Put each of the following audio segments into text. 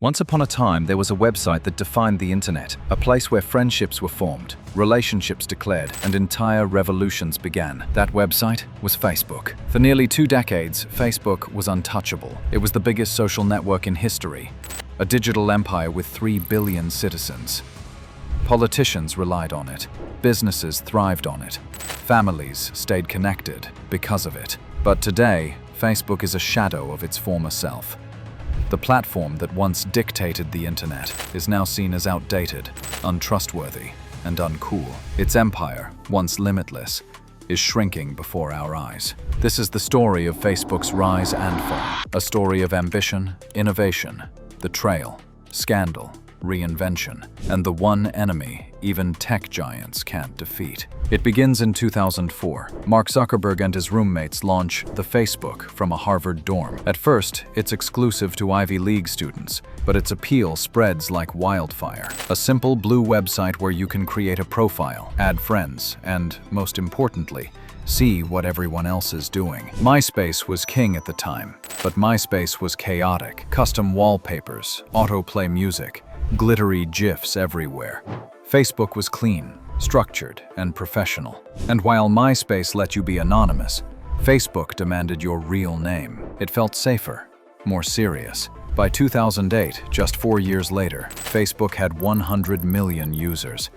Once upon a time, there was a website that defined the internet, a place where friendships were formed, relationships declared, and entire revolutions began. That website was Facebook. For nearly 2 decades, Facebook was untouchable. It was the biggest social network in history, a digital empire with 3 billion citizens. Politicians relied on it, businesses thrived on it, families stayed connected because of it. But today, Facebook is a shadow of its former self. The platform that once dictated the internet is now seen as outdated, untrustworthy, and uncool. Its empire, once limitless, is shrinking before our eyes. This is the story of Facebook's rise and fall, a story of ambition, innovation, betrayal, scandal, reinvention, and the one enemy even tech giants can't defeat. It begins in 2004. Mark Zuckerberg and his roommates launch the Facebook from a Harvard dorm. At first, it's exclusive to Ivy League students, but its appeal spreads like wildfire. A simple blue website where you can create a profile, add friends, and, most importantly, see what everyone else is doing. MySpace was king at the time, but MySpace was chaotic. Custom wallpapers, autoplay music, glittery GIFs everywhere. Facebook was clean, structured, and professional. And while MySpace let you be anonymous, Facebook demanded your real name. It felt safer, more serious. By 2008, just 4 years later, Facebook had 100 million users.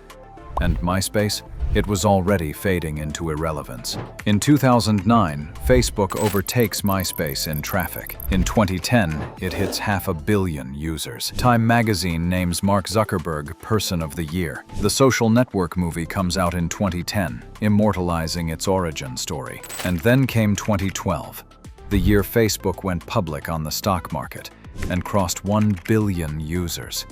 And MySpace? It was already fading into irrelevance. In 2009, Facebook overtakes MySpace in traffic. In 2010, it hits 500 million users. Time magazine names Mark Zuckerberg Person of the Year. The Social Network movie comes out in 2010, immortalizing its origin story. And then came 2012, the year Facebook went public on the stock market and crossed 1 billion users.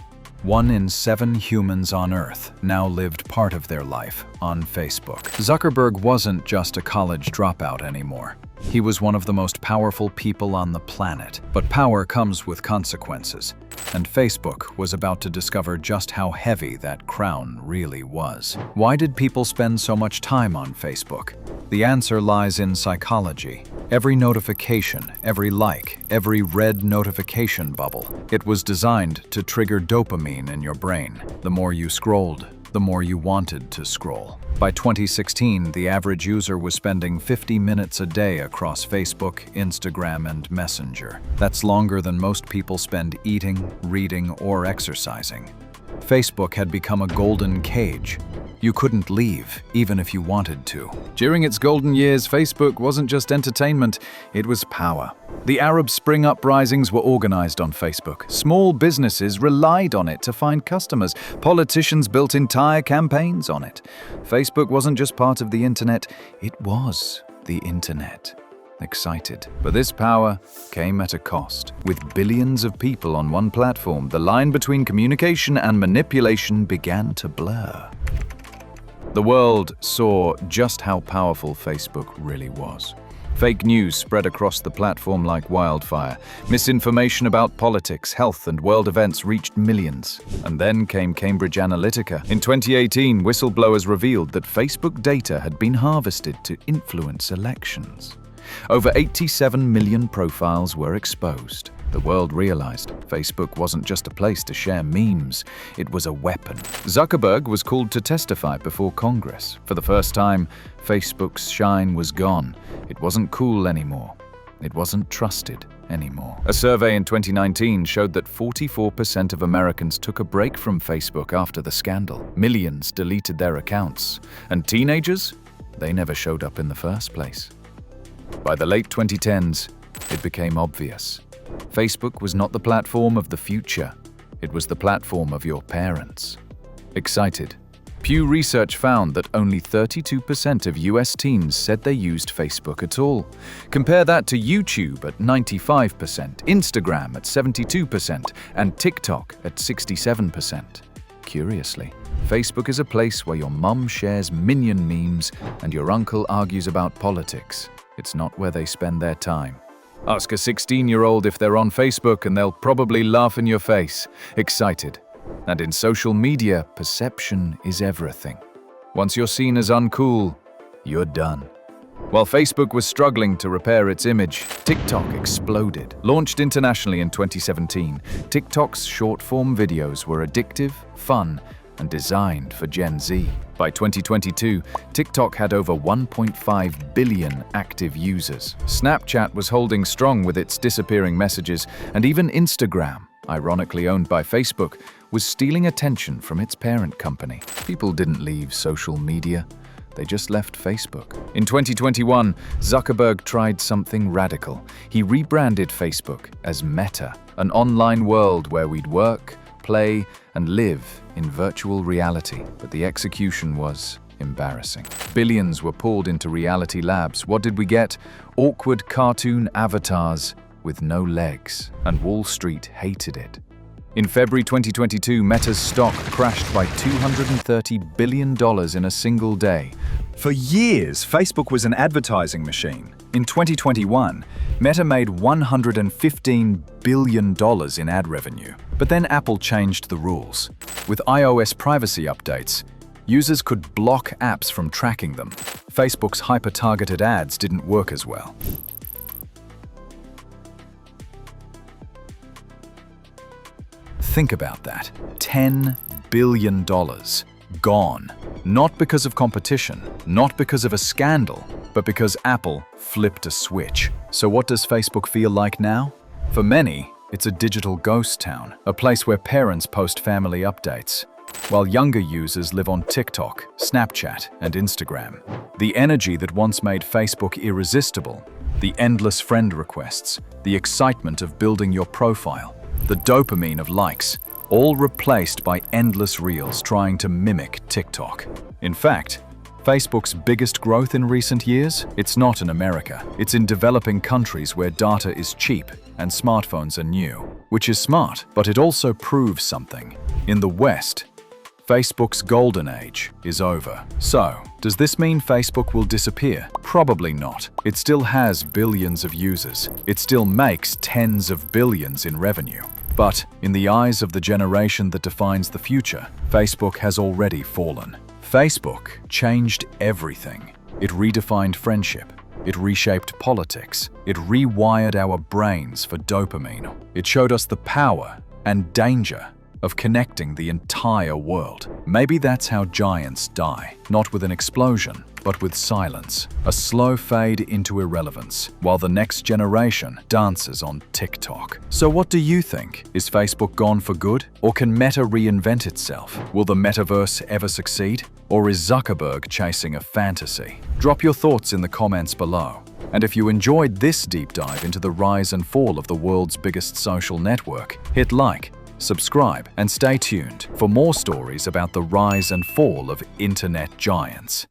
1 in 7 humans on Earth now lived part of their life on Facebook. Zuckerberg wasn't just a college dropout anymore. He was one of the most powerful people on the planet. But power comes with consequences, and Facebook was about to discover just how heavy that crown really was. Why did people spend so much time on Facebook? The answer lies in psychology. Every notification, every like, every red notification bubble, it was designed to trigger dopamine in your brain. The more you scrolled, the more you wanted to scroll. By 2016, the average user was spending 50 minutes a day across Facebook, Instagram, and Messenger. That's longer than most people spend eating, reading, or exercising. Facebook had become a golden cage. You couldn't leave, even if you wanted to. During its golden years, Facebook wasn't just entertainment, it was power. The Arab Spring uprisings were organized on Facebook. Small businesses relied on it to find customers. Politicians built entire campaigns on it. Facebook wasn't just part of the internet, it was the internet. Excited. But this power came at a cost. With billions of people on one platform, the line between communication and manipulation began to blur. The world saw just how powerful Facebook really was. Fake news spread across the platform like wildfire. Misinformation about politics, health, and world events reached millions. And then came Cambridge Analytica. In 2018, whistleblowers revealed that Facebook data had been harvested to influence elections. Over 87 million profiles were exposed. The world realized Facebook wasn't just a place to share memes, it was a weapon. Zuckerberg was called to testify before Congress. For the first time, Facebook's shine was gone. It wasn't cool anymore. It wasn't trusted anymore. A survey in 2019 showed that 44% of Americans took a break from Facebook after the scandal. Millions deleted their accounts. And teenagers? They never showed up in the first place. By the late 2010s, it became obvious. Facebook was not the platform of the future. It was the platform of your parents. Excited. Pew Research found that only 32% of US teens said they used Facebook at all. Compare that to YouTube at 95%, Instagram at 72%, and TikTok at 67%. Curiously, Facebook is a place where your mum shares minion memes and your uncle argues about politics. It's not where they spend their time. Ask a 16-year-old if they're on Facebook and they'll probably laugh in your face. Excited. And in social media, perception is everything. Once you're seen as uncool, you're done. While Facebook was struggling to repair its image, TikTok exploded. Launched internationally in 2017, TikTok's short-form videos were addictive, fun, and designed for Gen Z. By 2022, TikTok had over 1.5 billion active users. Snapchat was holding strong with its disappearing messages, and even Instagram, ironically owned by Facebook, was stealing attention from its parent company. People didn't leave social media. They just left Facebook. In 2021, Zuckerberg tried something radical. He rebranded Facebook as Meta, an online world where we'd work, play, and live in virtual reality. But the execution was embarrassing. Billions were poured into reality labs. What did we get? Awkward cartoon avatars with no legs. And Wall Street hated it. In February 2022, Meta's stock crashed by $230 billion in a single day. For years, Facebook was an advertising machine. In 2021, Meta made $115 billion in ad revenue. But then Apple changed the rules. With iOS privacy updates, users could block apps from tracking them. Facebook's hyper-targeted ads didn't work as well. Think about that. $10 billion gone. Not because of competition, not because of a scandal, but because Apple flipped a switch. So what does Facebook feel like now? For many, it's a digital ghost town, a place where parents post family updates, while younger users live on TikTok, Snapchat, and Instagram. The energy that once made Facebook irresistible, the endless friend requests, the excitement of building your profile, the dopamine of likes, all replaced by endless reels trying to mimic TikTok. In fact, Facebook's biggest growth in recent years, it's not in America. It's in developing countries where data is cheap and smartphones are new. Which is smart, but it also proves something. In the West, Facebook's golden age is over. So, does this mean Facebook will disappear? Probably not. It still has billions of users. It still makes tens of billions in revenue. But, in the eyes of the generation that defines the future, Facebook has already fallen. Facebook changed everything. It redefined friendship. It reshaped politics. It rewired our brains for dopamine. It showed us the power and danger of connecting the entire world. Maybe that's how giants die, not with an explosion, but with silence, a slow fade into irrelevance, while the next generation dances on TikTok. So what do you think? Is Facebook gone for good? Or can Meta reinvent itself? Will the Metaverse ever succeed? Or is Zuckerberg chasing a fantasy? Drop your thoughts in the comments below. And if you enjoyed this deep dive into the rise and fall of the world's biggest social network, hit like, subscribe, and stay tuned for more stories about the rise and fall of internet giants.